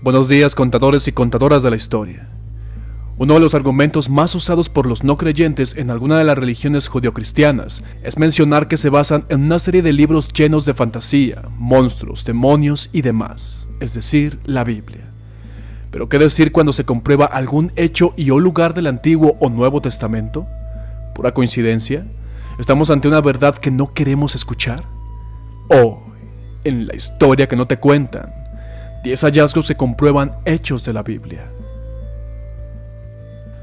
Buenos días, contadores y contadoras de la historia. Uno de los argumentos más usados por los no creyentes en alguna de las religiones judeocristianas es mencionar que se basan en una serie de libros llenos de fantasía, monstruos, demonios y demás, es decir, la Biblia. Pero ¿qué decir cuando se comprueba algún hecho y o lugar del Antiguo o Nuevo Testamento? ¿Pura coincidencia? ¿Estamos ante una verdad que no queremos escuchar? Hoy, en la historia que no te cuentan, 10 hallazgos que comprueban hechos de la Biblia.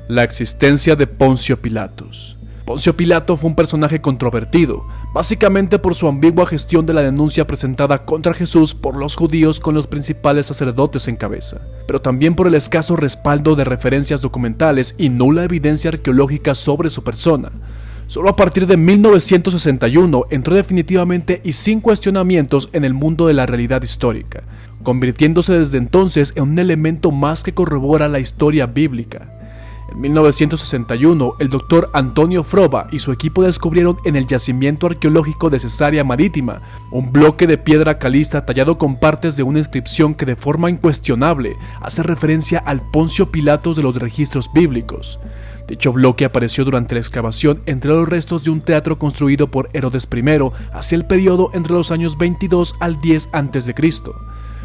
La existencia de Poncio Pilatos. Poncio Pilato fue un personaje controvertido, básicamente por su ambigua gestión de la denuncia presentada contra Jesús por los judíos con los principales sacerdotes en cabeza, pero también por el escaso respaldo de referencias documentales y nula evidencia arqueológica sobre su persona. Solo a partir de 1961 entró definitivamente y sin cuestionamientos en el mundo de la realidad histórica, convirtiéndose desde entonces en un elemento más que corrobora la historia bíblica. En 1961, el doctor Antonio Froba y su equipo descubrieron en el yacimiento arqueológico de Cesarea Marítima un bloque de piedra caliza tallado con partes de una inscripción que de forma incuestionable hace referencia al Poncio Pilatos de los registros bíblicos. Dicho bloque apareció durante la excavación entre los restos de un teatro construido por Herodes I hacia el periodo entre los años 22 al 10 a.C.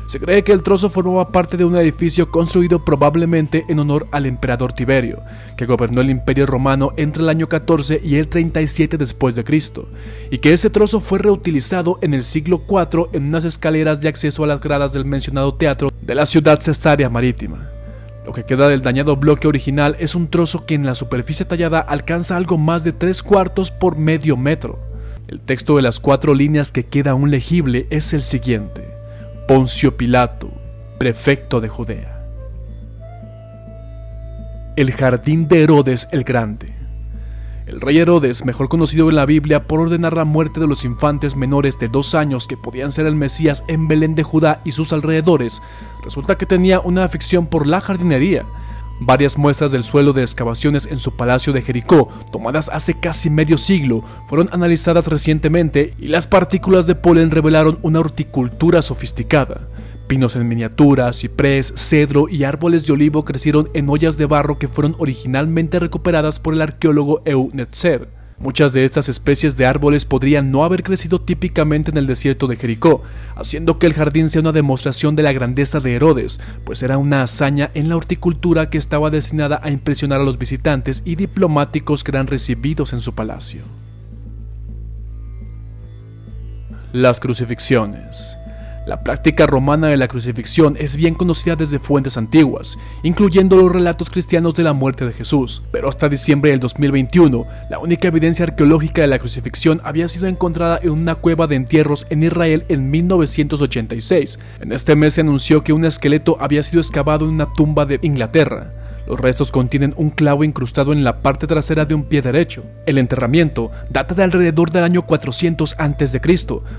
Se cree que el trozo formaba parte de un edificio construido probablemente en honor al emperador Tiberio, que gobernó el Imperio Romano entre el año 14 y el 37 después de Cristo, y que ese trozo fue reutilizado en el siglo IV en unas escaleras de acceso a las gradas del mencionado teatro de la ciudad Cesarea Marítima. Lo que queda del dañado bloque original es un trozo que en la superficie tallada alcanza algo más de 3/4 por medio metro. El texto de las 4 líneas que queda aún legible es el siguiente: Poncio Pilato, prefecto de Judea. El jardín de Herodes el Grande. El rey Herodes, mejor conocido en la Biblia por ordenar la muerte de los infantes menores de 2 años que podían ser el Mesías en Belén de Judá y sus alrededores, resulta que tenía una afición por la jardinería. Varias muestras del suelo de excavaciones en su palacio de Jericó, tomadas hace casi medio siglo, fueron analizadas recientemente y las partículas de polen revelaron una horticultura sofisticada. Pinos en miniatura, ciprés, cedro y árboles de olivo crecieron en ollas de barro que fueron originalmente recuperadas por el arqueólogo Ehud Netzer. Muchas de estas especies de árboles podrían no haber crecido típicamente en el desierto de Jericó, haciendo que el jardín sea una demostración de la grandeza de Herodes, pues era una hazaña en la horticultura que estaba destinada a impresionar a los visitantes y diplomáticos que eran recibidos en su palacio. Las crucifixiones. La práctica romana de la crucifixión es bien conocida desde fuentes antiguas, incluyendo los relatos cristianos de la muerte de Jesús, pero hasta diciembre del 2021, la única evidencia arqueológica de la crucifixión había sido encontrada en una cueva de entierros en Israel en 1986. En este mes se anunció que un esqueleto había sido excavado en una tumba de Inglaterra. Los restos contienen un clavo incrustado en la parte trasera de un pie derecho. El enterramiento data de alrededor del año 400 a.C.,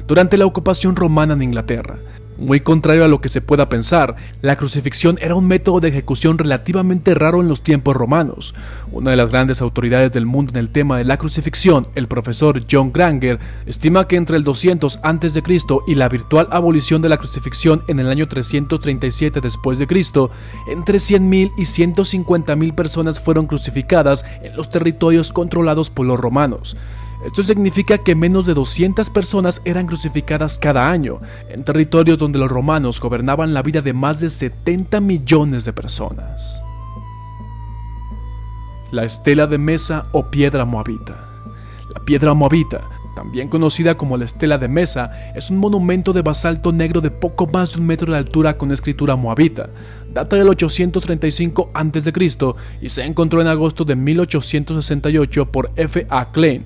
durante la ocupación romana en Inglaterra. Muy contrario a lo que se pueda pensar, la crucifixión era un método de ejecución relativamente raro en los tiempos romanos. Una de las grandes autoridades del mundo en el tema de la crucifixión, el profesor John Granger, estima que entre el 200 a.C. y la virtual abolición de la crucifixión en el año 337 después de Cristo, entre 100.000 y 150.000 personas fueron crucificadas en los territorios controlados por los romanos. Esto significa que menos de 200 personas eran crucificadas cada año, en territorios donde los romanos gobernaban la vida de más de 70 millones de personas. La estela de Mesa o piedra moabita. La piedra moabita, también conocida como la estela de Mesa, es un monumento de basalto negro de poco más de 1 metro de altura con escritura moabita. Data del 835 a.C. y se encontró en agosto de 1868 por F. A. Klein,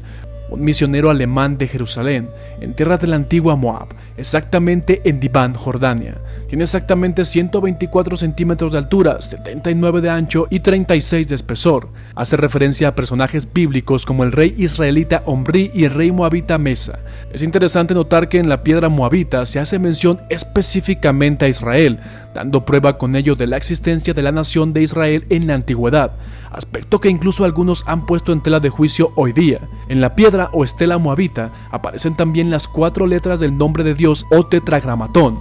un misionero alemán de Jerusalén, en tierras de la antigua Moab, exactamente en Dibán, Jordania. Tiene exactamente 124 centímetros de altura, 79 de ancho y 36 de espesor. Hace referencia a personajes bíblicos como el rey israelita Omri y el rey moabita Mesa. Es interesante notar que en la piedra moabita se hace mención específicamente a Israel, dando prueba con ello de la existencia de la nación de Israel en la antigüedad, aspecto que incluso algunos han puesto en tela de juicio hoy día. En la piedra o estela moabita aparecen también las 4 letras del nombre de Dios o tetragramatón,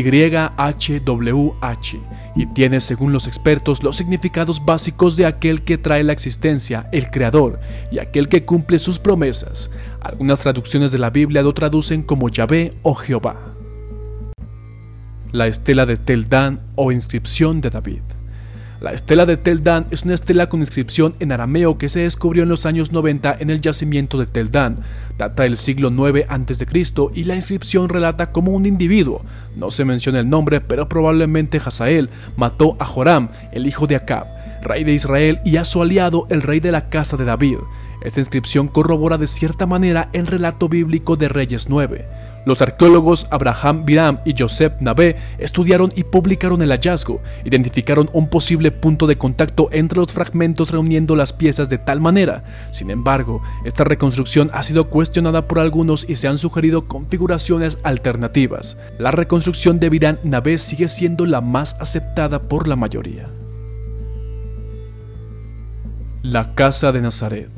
YHWH, y tiene, según los expertos, los significados básicos de aquel que trae la existencia, el creador, y aquel que cumple sus promesas. Algunas traducciones de la Biblia lo traducen como Yahvé o Jehová. La estela de Tel Dan o inscripción de David. La estela de Tel Dan es una estela con inscripción en arameo que se descubrió en los años 90 en el yacimiento de Tel Dan. Data del siglo IX a.C. y la inscripción relata cómo un individuo, no se menciona el nombre, pero probablemente Hazael, mató a Joram, el hijo de Acab, rey de Israel, y a su aliado, el rey de la casa de David. Esta inscripción corrobora de cierta manera el relato bíblico de Reyes 9. Los arqueólogos Abraham Biram y Joseph Nabe estudiaron y publicaron el hallazgo, identificaron un posible punto de contacto entre los fragmentos reuniendo las piezas de tal manera. Sin embargo, esta reconstrucción ha sido cuestionada por algunos y se han sugerido configuraciones alternativas. La reconstrucción de Biram Nabe sigue siendo la más aceptada por la mayoría. La casa de Nazaret.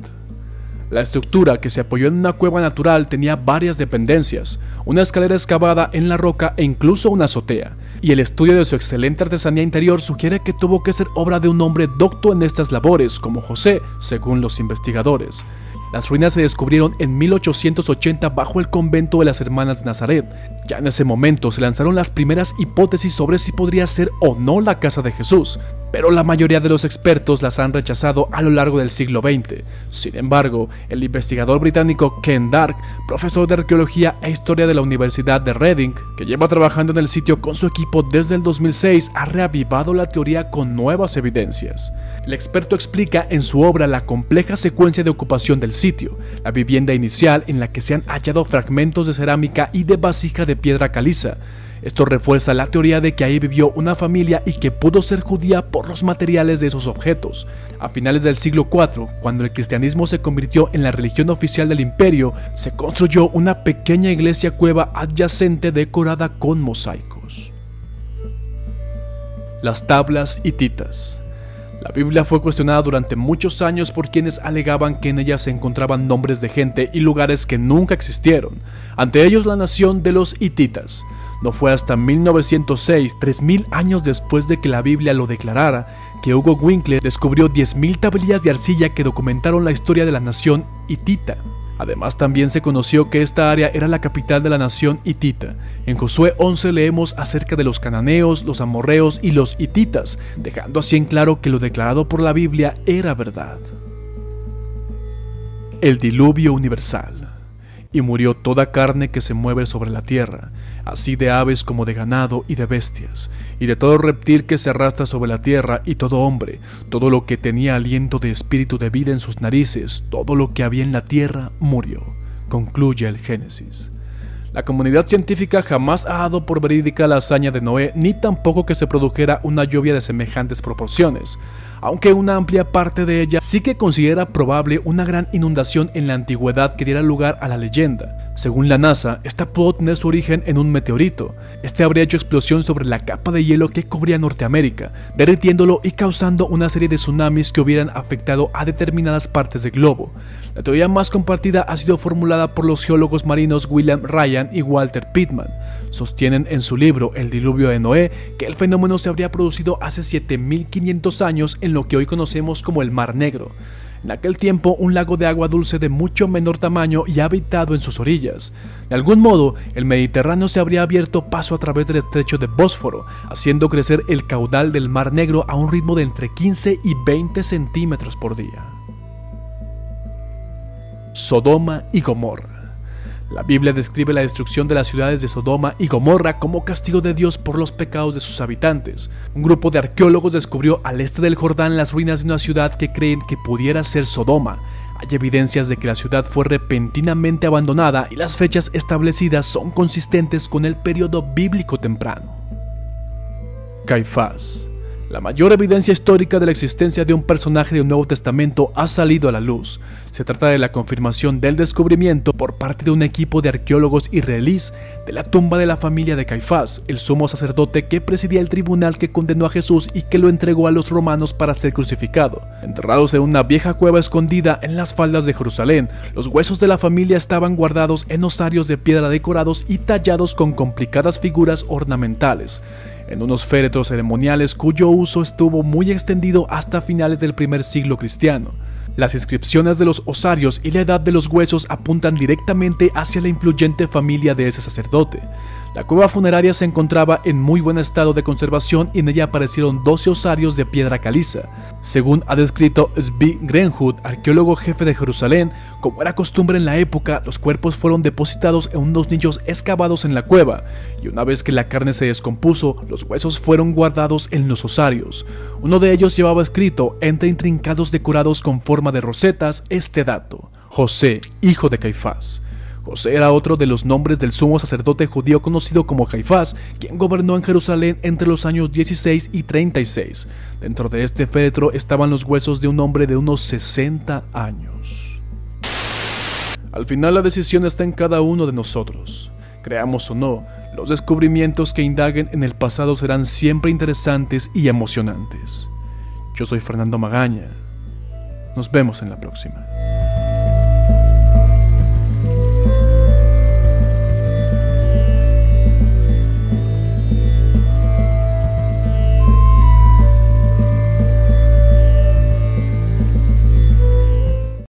La estructura, que se apoyó en una cueva natural, tenía varias dependencias, una escalera excavada en la roca e incluso una azotea, y el estudio de su excelente artesanía interior sugiere que tuvo que ser obra de un hombre docto en estas labores, como José, según los investigadores. Las ruinas se descubrieron en 1880 bajo el convento de las Hermanas de Nazaret. Ya en ese momento se lanzaron las primeras hipótesis sobre si podría ser o no la casa de Jesús, pero la mayoría de los expertos las han rechazado a lo largo del siglo XX. Sin embargo, el investigador británico Ken Dark, profesor de arqueología e historia de la Universidad de Reading, que lleva trabajando en el sitio con su equipo desde el 2006, ha reavivado la teoría con nuevas evidencias. El experto explica en su obra la compleja secuencia de ocupación del sitio, la vivienda inicial en la que se han hallado fragmentos de cerámica y de vasija de piedra caliza. Esto refuerza la teoría de que ahí vivió una familia y que pudo ser judía por los materiales de esos objetos. A finales del siglo IV, cuando el cristianismo se convirtió en la religión oficial del imperio, se construyó una pequeña iglesia cueva adyacente decorada con mosaicos. Las tablas hititas. La Biblia fue cuestionada durante muchos años por quienes alegaban que en ella se encontraban nombres de gente y lugares que nunca existieron, ante ellos la nación de los hititas. No fue hasta 1906, 3000 años después de que la Biblia lo declarara, que Hugo Winkler descubrió 10.000 tablillas de arcilla que documentaron la historia de la nación hitita. Además, también se conoció que esta área era la capital de la nación hitita. En Josué 11 leemos acerca de los cananeos, los amorreos y los hititas, dejando así en claro que lo declarado por la Biblia era verdad. El diluvio universal. Y murió toda carne que se mueve sobre la tierra, así de aves como de ganado y de bestias, y de todo reptil que se arrastra sobre la tierra, y todo hombre, todo lo que tenía aliento de espíritu de vida en sus narices, todo lo que había en la tierra murió. Concluye el Génesis. La comunidad científica jamás ha dado por verídica la hazaña de Noé, ni tampoco que se produjera una lluvia de semejantes proporciones, aunque una amplia parte de ella sí que considera probable una gran inundación en la antigüedad que diera lugar a la leyenda. Según la NASA, esta pudo tener su origen en un meteorito. Este habría hecho explosión sobre la capa de hielo que cubría Norteamérica, derritiéndolo y causando una serie de tsunamis que hubieran afectado a determinadas partes del globo. La teoría más compartida ha sido formulada por los geólogos marinos William Ryan y Walter Pittman. Sostienen en su libro El diluvio de Noé que el fenómeno se habría producido hace 7500 años en lo que hoy conocemos como el Mar Negro. En aquel tiempo, un lago de agua dulce de mucho menor tamaño y habitado en sus orillas. De algún modo, el Mediterráneo se habría abierto paso a través del estrecho de Bósforo, haciendo crecer el caudal del Mar Negro a un ritmo de entre 15 y 20 centímetros por día. Sodoma y Gomorra. La Biblia describe la destrucción de las ciudades de Sodoma y Gomorra como castigo de Dios por los pecados de sus habitantes. Un grupo de arqueólogos descubrió al este del Jordán las ruinas de una ciudad que creen que pudiera ser Sodoma. Hay evidencias de que la ciudad fue repentinamente abandonada y las fechas establecidas son consistentes con el periodo bíblico temprano. Caifás. La mayor evidencia histórica de la existencia de un personaje del Nuevo Testamento ha salido a la luz. Se trata de la confirmación del descubrimiento por parte de un equipo de arqueólogos israelíes de la tumba de la familia de Caifás, el sumo sacerdote que presidía el tribunal que condenó a Jesús y que lo entregó a los romanos para ser crucificado. Enterrados en una vieja cueva escondida en las faldas de Jerusalén, los huesos de la familia estaban guardados en osarios de piedra decorados y tallados con complicadas figuras ornamentales, en unos féretros ceremoniales cuyo uso estuvo muy extendido hasta finales del primer siglo cristiano. Las inscripciones de los osarios y la edad de los huesos apuntan directamente hacia la influyente familia de ese sacerdote. La cueva funeraria se encontraba en muy buen estado de conservación y en ella aparecieron 12 osarios de piedra caliza. Según ha descrito Zvi Greenwood, arqueólogo jefe de Jerusalén, como era costumbre en la época, los cuerpos fueron depositados en unos nichos excavados en la cueva, y una vez que la carne se descompuso, los huesos fueron guardados en los osarios. Uno de ellos llevaba escrito, entre intrincados decorados con forma de rosetas, este dato: José, hijo de Caifás. José era otro de los nombres del sumo sacerdote judío conocido como Caifás, quien gobernó en Jerusalén entre los años 16 y 36. Dentro de este féretro estaban los huesos de un hombre de unos 60 años. Al final la decisión está en cada uno de nosotros. Creamos o no, los descubrimientos que indaguen en el pasado serán siempre interesantes y emocionantes. Yo soy Fernando Magaña. Nos vemos en la próxima.